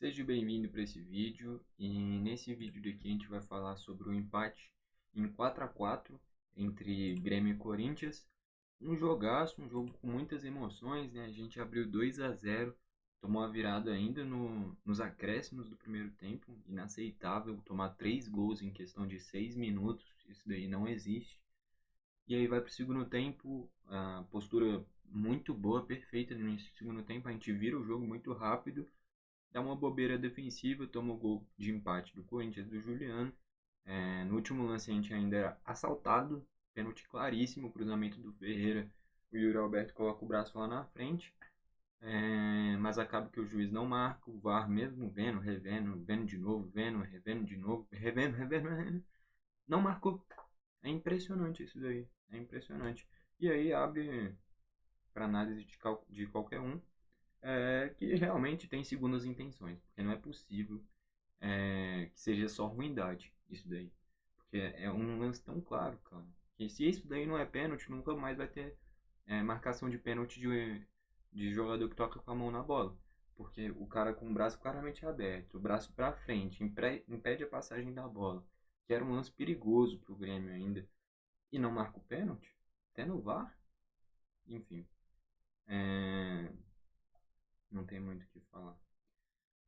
Seja bem-vindo para esse vídeo e nesse vídeo daqui a gente vai falar sobre o empate em 4-4 entre Grêmio e Corinthians. Um jogaço, um jogo com muitas emoções, né? A gente abriu 2-0, tomou a virada ainda nos acréscimos do primeiro tempo. Inaceitável tomar 3 gols em questão de 6 minutos, isso daí não existe. E aí vai para o segundo tempo, a postura muito boa, perfeita no início do segundo tempo, a gente vira o jogo muito rápido. Dá uma bobeira defensiva, toma o gol de empate do Corinthians, do Juliano. No último lance a gente ainda era assaltado, pênalti claríssimo, cruzamento do Ferreira. O Yuri Alberto coloca o braço lá na frente, mas acaba que o juiz não marca. O VAR mesmo vendo, revendo, vendo de novo, vendo, revendo de novo, revendo, não marcou. É impressionante isso daí, é impressionante. E aí abre para análise de qualquer um que realmente tem segundas intenções, porque não é possível que seja só ruindade isso daí. Porque é um lance tão claro, cara, que se isso daí não é pênalti, nunca mais vai ter marcação de pênalti de jogador que toca com a mão na bola. Porque o cara com o braço claramente aberto, o braço para frente, impede a passagem da bola, que era um lance perigoso pro Grêmio ainda, e não marca o pênalti, até no VAR, enfim, não tem muito o que falar.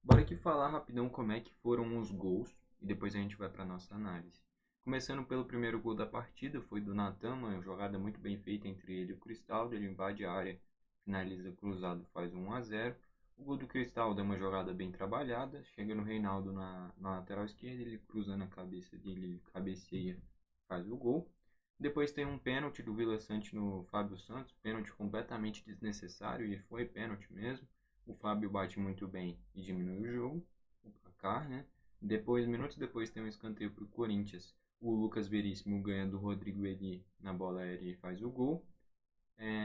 Bora aqui falar rapidão como é que foram os gols e depois a gente vai para nossa análise. Começando pelo primeiro gol da partida, foi do Natan, uma jogada muito bem feita entre ele e o Cristaldo. Ele invade a área, finaliza cruzado, faz 1-0. O gol do Cristaldo é uma jogada bem trabalhada, chega no Reinaldo na lateral esquerda, ele cruza na cabeça dele, cabeceia, faz o gol. Depois tem um pênalti do Vila Sante no Fábio Santos, pênalti completamente desnecessário e foi pênalti mesmo. O Fábio bate muito bem e diminui o jogo, o placar, né? Depois, minutos depois, tem um escanteio para o Corinthians. O Lucas Veríssimo ganha do Rodrigo Eli na bola aérea e faz o gol.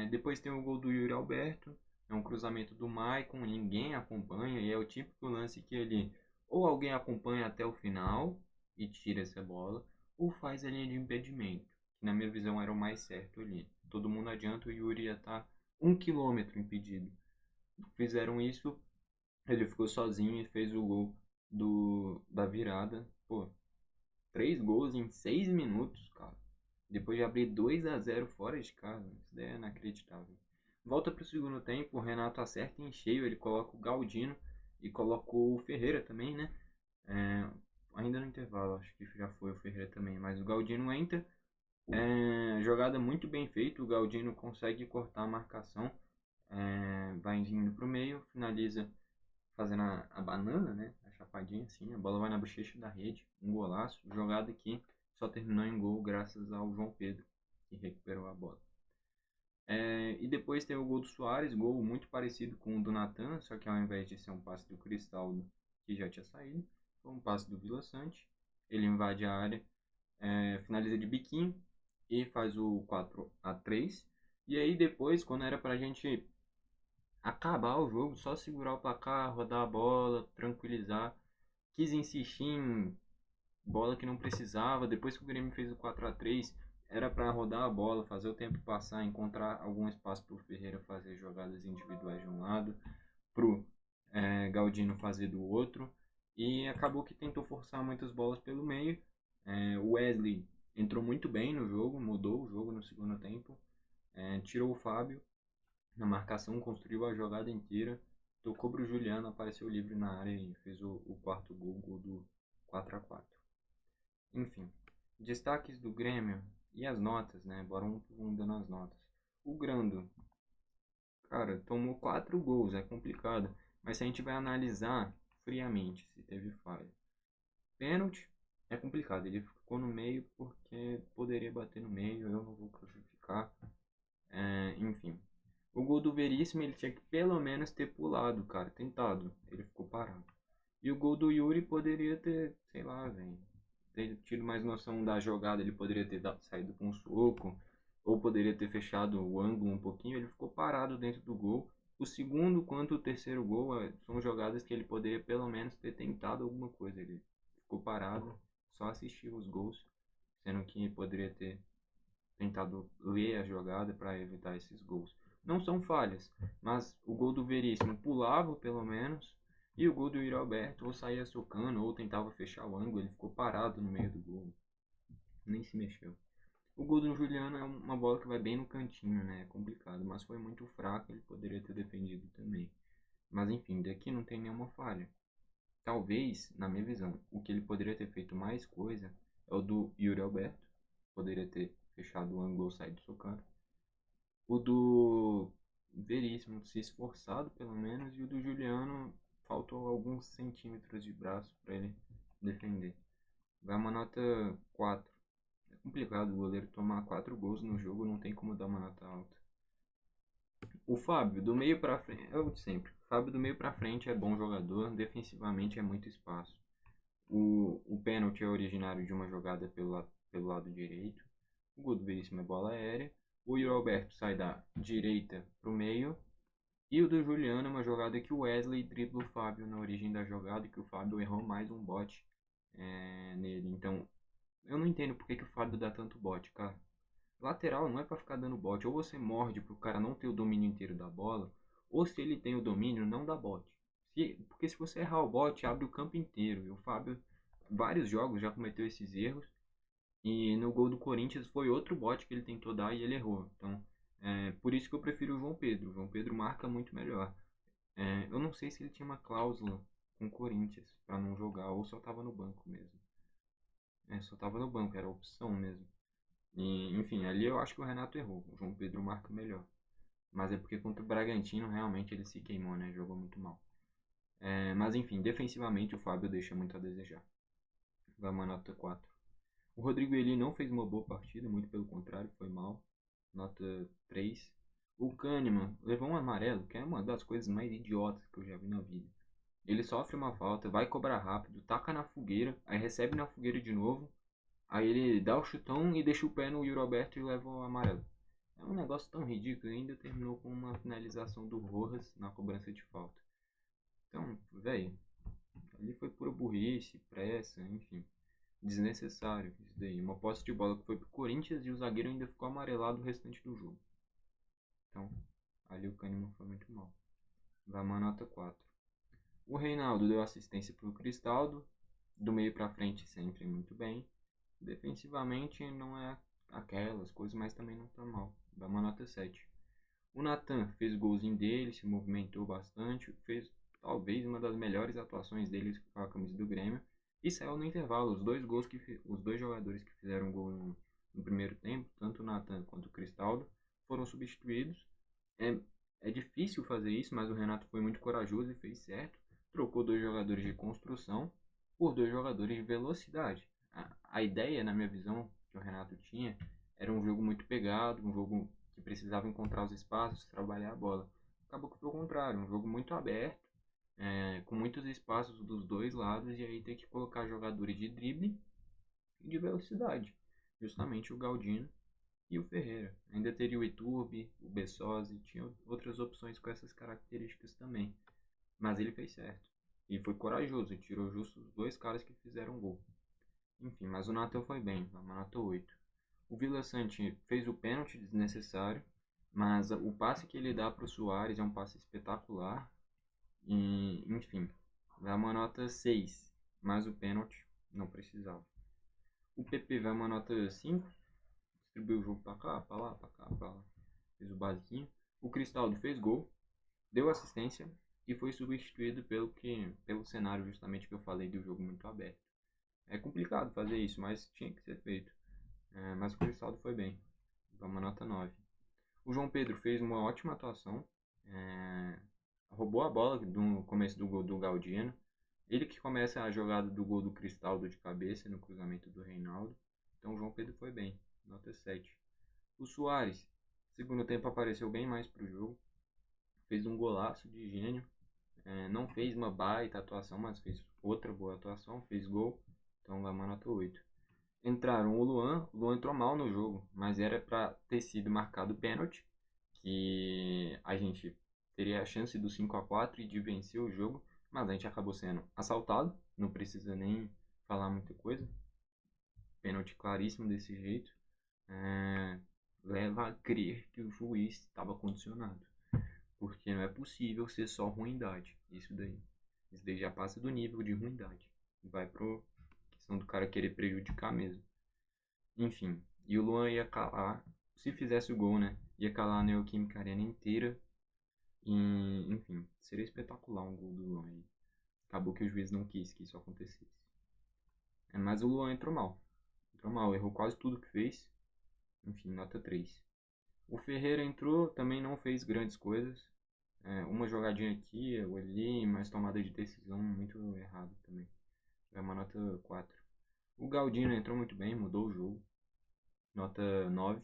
Depois tem o gol do Yuri Alberto. É um cruzamento do Maicon, ninguém acompanha. E é o típico lance que ele ou alguém acompanha até o final e tira essa bola, ou faz a linha de impedimento, que na minha visão era o mais certo ali. Todo mundo adianta, o Yuri ia estar 1 km impedido. Fizeram isso, ele ficou sozinho e fez o gol da virada. Pô, 3 gols em 6 minutos, cara. Depois de abrir 2-0 fora de casa. Isso daí é inacreditável. Volta pro segundo tempo, o Renato acerta em cheio, ele coloca o Galdino e colocou o Ferreira também, né? Ainda no intervalo, acho que já foi o Ferreira também, mas o Galdino entra. Jogada muito bem feita, o Galdino consegue cortar a marcação, vai indo pro meio, finaliza fazendo a banana, né? A chapadinha assim, a bola vai na bochecha da rede, um golaço, jogada que só terminou em gol graças ao João Pedro, que recuperou a bola. E depois tem o gol do Soares, gol muito parecido com o do Natan, só que ao invés de ser um passe do Cristaldo, que já tinha saído, foi um passe do Vila Sante. Ele invade a área, finaliza de biquinho e faz o 4-3. E aí depois, quando era pra gente acabar o jogo, só segurar o placar, rodar a bola, tranquilizar, quis insistir em bola que não precisava. Depois que o Grêmio fez o 4-3, era para rodar a bola, fazer o tempo passar, encontrar algum espaço para o Ferreira fazer jogadas individuais de um lado, para o Galdino fazer do outro. E acabou que tentou forçar muitas bolas pelo meio. O Wesley entrou muito bem no jogo, mudou o jogo no segundo tempo, tirou o Fábio na marcação, construiu a jogada inteira, tocou pro Juliano, apareceu livre na área e fez o quarto gol do 4-4. Enfim, destaques do Grêmio e as notas, né? Bora um dando as notas. O Grando, cara, tomou 4 gols, é complicado, mas se a gente vai analisar friamente se teve falha. Pênalti é complicado, ele ficou no meio porque poderia bater no meio, eu não vou crucificar. Enfim, o gol do Veríssimo ele tinha que pelo menos ter pulado, cara, tentado. Ele ficou parado. E o gol do Yuri poderia ter, sei lá, velho, ter tido mais noção da jogada. Ele poderia ter saído com um soco, ou poderia ter fechado o ângulo um pouquinho. Ele ficou parado dentro do gol. O segundo quanto o terceiro gol são jogadas que ele poderia pelo menos ter tentado alguma coisa. Ele ficou parado, só assistiu os gols, sendo que poderia ter tentado ler a jogada para evitar esses gols. Não são falhas, mas o gol do Veríssimo pulava pelo menos. E o gol do Yuri Alberto ou saía socando ou tentava fechar o ângulo, ele ficou parado no meio do gol, nem se mexeu. O gol do Juliano é uma bola que vai bem no cantinho, né? É complicado, mas foi muito fraco, ele poderia ter defendido também. Mas enfim, daqui não tem nenhuma falha. Talvez, na minha visão, o que ele poderia ter feito mais coisa é o do Yuri Alberto. Poderia ter fechado o ângulo ou saído socando. O do Veríssimo se esforçado, pelo menos. E o do Juliano faltou alguns centímetros de braço para ele defender. Vai uma nota 4. É complicado o goleiro tomar 4 gols no jogo, não tem como dar uma nota alta. O Fábio, do meio pra frente, eu sempre. O Fábio do meio pra frente é bom jogador, defensivamente é muito espaço. O pênalti é originário de uma jogada pelo lado direito. O gol do Veríssimo é bola aérea. O Yuri Alberto sai da direita pro meio. E o do Juliano é uma jogada que o Wesley dribla o Fábio na origem da jogada e que o Fábio errou mais um bote nele. Então, eu não entendo por que o Fábio dá tanto bote, cara. Lateral não é pra ficar dando bote. Ou você morde pro cara não ter o domínio inteiro da bola, ou se ele tem o domínio, não dá bote. Porque se você errar o bote, abre o campo inteiro. E o Fábio, vários jogos, já cometeu esses erros. E no gol do Corinthians foi outro bote que ele tentou dar e ele errou. Então, por isso que eu prefiro o João Pedro. O João Pedro marca muito melhor. Eu não sei se ele tinha uma cláusula com o Corinthians para não jogar ou só tava no banco mesmo. Só tava no banco, era opção mesmo. E, enfim, ali eu acho que o Renato errou. O João Pedro marca melhor. Mas é porque contra o Bragantino realmente ele se queimou, né? Jogou muito mal. Mas enfim, defensivamente o Fábio deixa muito a desejar. Vai uma nota 4. O Rodrigo Eli não fez uma boa partida, muito pelo contrário, foi mal. Nota 3. O Kahneman levou um amarelo, que é uma das coisas mais idiotas que eu já vi na vida. Ele sofre uma falta, vai cobrar rápido, taca na fogueira, aí recebe na fogueira de novo, aí ele dá o chutão e deixa o pé no Yuri Alberto e leva o amarelo. É um negócio tão ridículo e ainda terminou com uma finalização do Rojas na cobrança de falta. Então, velho, ali foi pura burrice, pressa, enfim. Desnecessário isso daí. Uma posse de bola que foi pro Corinthians e o zagueiro ainda ficou amarelado o restante do jogo. Então, ali o Kahneman foi muito mal. Vai uma nota 4. O Reinaldo deu assistência pro Cristaldo. Do meio pra frente sempre muito bem. Defensivamente não é aquelas coisas, mas também não tá mal. Dá uma nota 7. O Nathan fez o golzinho dele, se movimentou bastante, fez talvez uma das melhores atuações dele com a camisa do Grêmio e saiu no intervalo. Os dois jogadores que fizeram gol no primeiro tempo, tanto o Nathan quanto o Cristaldo, foram substituídos. É, é difícil fazer isso, mas o Renato foi muito corajoso e fez certo. Trocou dois jogadores de construção por dois jogadores de velocidade. A ideia, na minha visão, que o Renato tinha, era um jogo muito pegado, um jogo que precisava encontrar os espaços, trabalhar a bola. Acabou que foi o contrário, um jogo muito aberto, com muitos espaços dos dois lados, e aí tem que colocar jogadores de drible e de velocidade. Justamente o Galdino e o Ferreira. Ainda teria o Iturbe, o Bessosi, tinha outras opções com essas características também. Mas ele fez certo. E foi corajoso, tirou justo os dois caras que fizeram gol. Enfim, mas o Nathan foi bem, uma nota 8. O Vila Sante fez o pênalti desnecessário, mas o passe que ele dá para o Soares é um passe espetacular. E, enfim, vai uma nota 6, mas o pênalti não precisava. O PP vai uma nota 5, distribuiu o jogo para cá, para lá, para cá, para lá. Fez o basiquinho. O Cristaldo fez gol, deu assistência e foi substituído pelo cenário justamente que eu falei do jogo muito aberto. É complicado fazer isso, mas tinha que ser feito. Mas o Cristaldo foi bem. Dá uma nota 9. O João Pedro fez uma ótima atuação. Roubou a bola no começo do gol do Galdino. Ele que começa a jogada do gol do Cristaldo de cabeça no cruzamento do Reinaldo. Então o João Pedro foi bem. Nota 7. O Soares, segundo tempo, apareceu bem mais pro jogo. Fez um golaço de gênio. Não fez uma baita atuação, mas fez outra boa atuação. Fez gol. Então vai uma nota 8. Entraram o Luan entrou mal no jogo, mas era para ter sido marcado o pênalti, que a gente teria a chance do 5-4 e de vencer o jogo, mas a gente acabou sendo assaltado, não precisa nem falar muita coisa. Pênalti claríssimo desse jeito. Leva a crer que o juiz estava condicionado, porque não é possível ser só ruindade, isso daí. Isso daí já passa do nível de ruindade. Vai pro questão do cara querer prejudicar mesmo. Enfim, e o Luan ia calar, se fizesse o gol, né? Ia calar a Neoquímica Arena inteira. E, enfim, seria espetacular um gol do Luan aí. Acabou que o juiz não quis que isso acontecesse. Mas o Luan entrou mal. Entrou mal, errou quase tudo que fez. Enfim, nota 3. O Ferreira entrou, também não fez grandes coisas. Uma jogadinha aqui ou ali, mas tomada de decisão muito errada também. É uma nota 4. O Galdino entrou muito bem, mudou o jogo. Nota 9.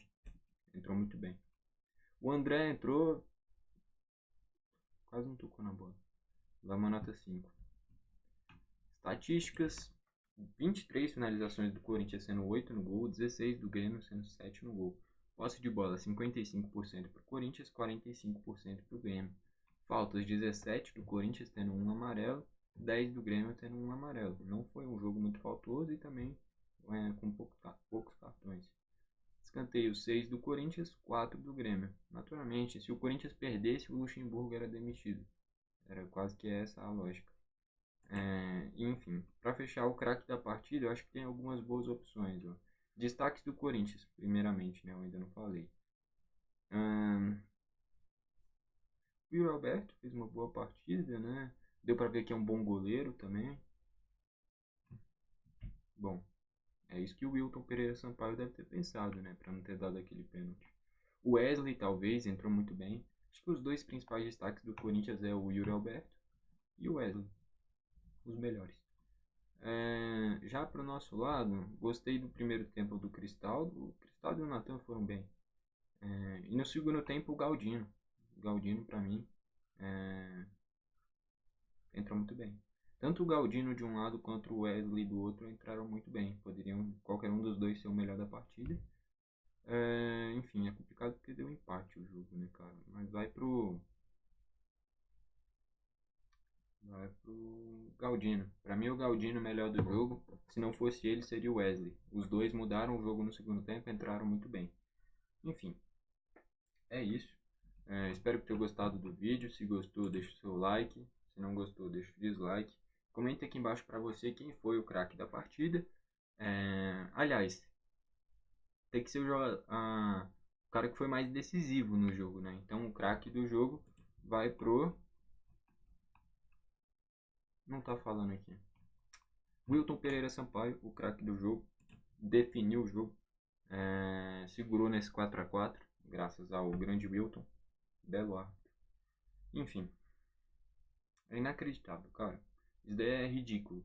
Entrou muito bem. O André entrou, quase não tocou na bola. Dá uma nota 5. Estatísticas: 23 finalizações do Corinthians sendo 8 no gol, 16 do Grêmio sendo 7 no gol. Posse de bola 55% para o Corinthians, 45% para o Grêmio. Faltas 17 do Corinthians tendo um amarelo, 10 do Grêmio tendo um amarelo. Não foi um jogo muito faltoso e também com poucos cartões. Escanteio 6 do Corinthians, 4 do Grêmio. Naturalmente, se o Corinthians perdesse, o Luxemburgo era demitido. Era quase que essa a lógica. Enfim, para fechar o craque da partida, eu acho que tem algumas boas opções. Ó. Destaques do Corinthians, primeiramente, né? Eu ainda não falei. O Yuri Alberto fez uma boa partida, né? Deu para ver que é um bom goleiro também. Bom, é isso que o Wilton Pereira Sampaio deve ter pensado, né? Para não ter dado aquele pênalti. O Wesley, talvez, entrou muito bem. Acho que os dois principais destaques do Corinthians é o Yuri Alberto e o Wesley. Os melhores. Já para o nosso lado, gostei do primeiro tempo do Cristaldo. O Cristaldo e o Natan foram bem. E no segundo tempo, o Galdino. O Galdino, para mim, entrou muito bem. Tanto o Galdino de um lado quanto o Wesley do outro entraram muito bem. Poderiam qualquer um dos dois ser o melhor da partida. Enfim, é complicado porque deu empate o jogo, né, cara? Mas vai pro Galdino. Pra mim, o Galdino é o melhor do jogo. Se não fosse ele, seria o Wesley. Os dois mudaram o jogo no segundo tempo, entraram muito bem. Enfim, é isso. Espero que tenham gostado do vídeo. Se gostou, deixa o seu like. Se não gostou, deixa o dislike. Comenta aqui embaixo pra você quem foi o craque da partida. Aliás, tem que ser o cara que foi mais decisivo no jogo, né? Então, o craque do jogo vai pro... Não tá falando aqui. Wilton Pereira Sampaio, o craque do jogo, definiu o jogo, segurou nesse 4-4, graças ao grande Wilton, belo árbitro. Enfim, é inacreditável, cara. Isso daí é ridículo.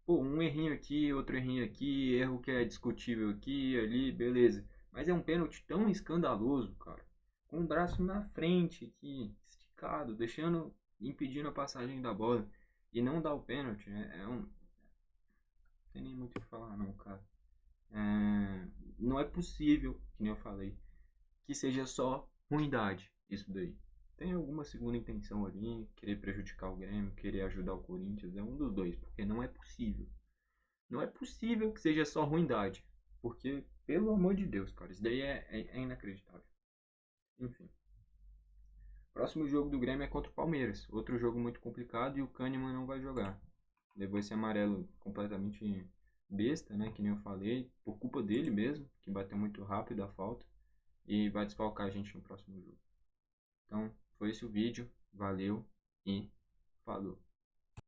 Pô, um errinho aqui, outro errinho aqui, erro que é discutível aqui, ali, beleza. Mas é um pênalti tão escandaloso, cara. Com o braço na frente aqui, esticado, impedindo a passagem da bola. E não dá o pênalti, né? Não tem nem muito o que falar não, cara. Não é possível, que nem eu falei, que seja só ruindade isso daí. Tem alguma segunda intenção ali, querer prejudicar o Grêmio, querer ajudar o Corinthians, é um dos dois, porque não é possível. Não é possível que seja só ruindade, porque, pelo amor de Deus, cara, isso daí é inacreditável. Enfim. Próximo jogo do Grêmio é contra o Palmeiras, outro jogo muito complicado e o Kahneman não vai jogar. Levou esse amarelo completamente besta, né, que nem eu falei, por culpa dele mesmo, que bateu muito rápido a falta, e vai desfalcar a gente no próximo jogo. Então, foi esse o vídeo, valeu e falou.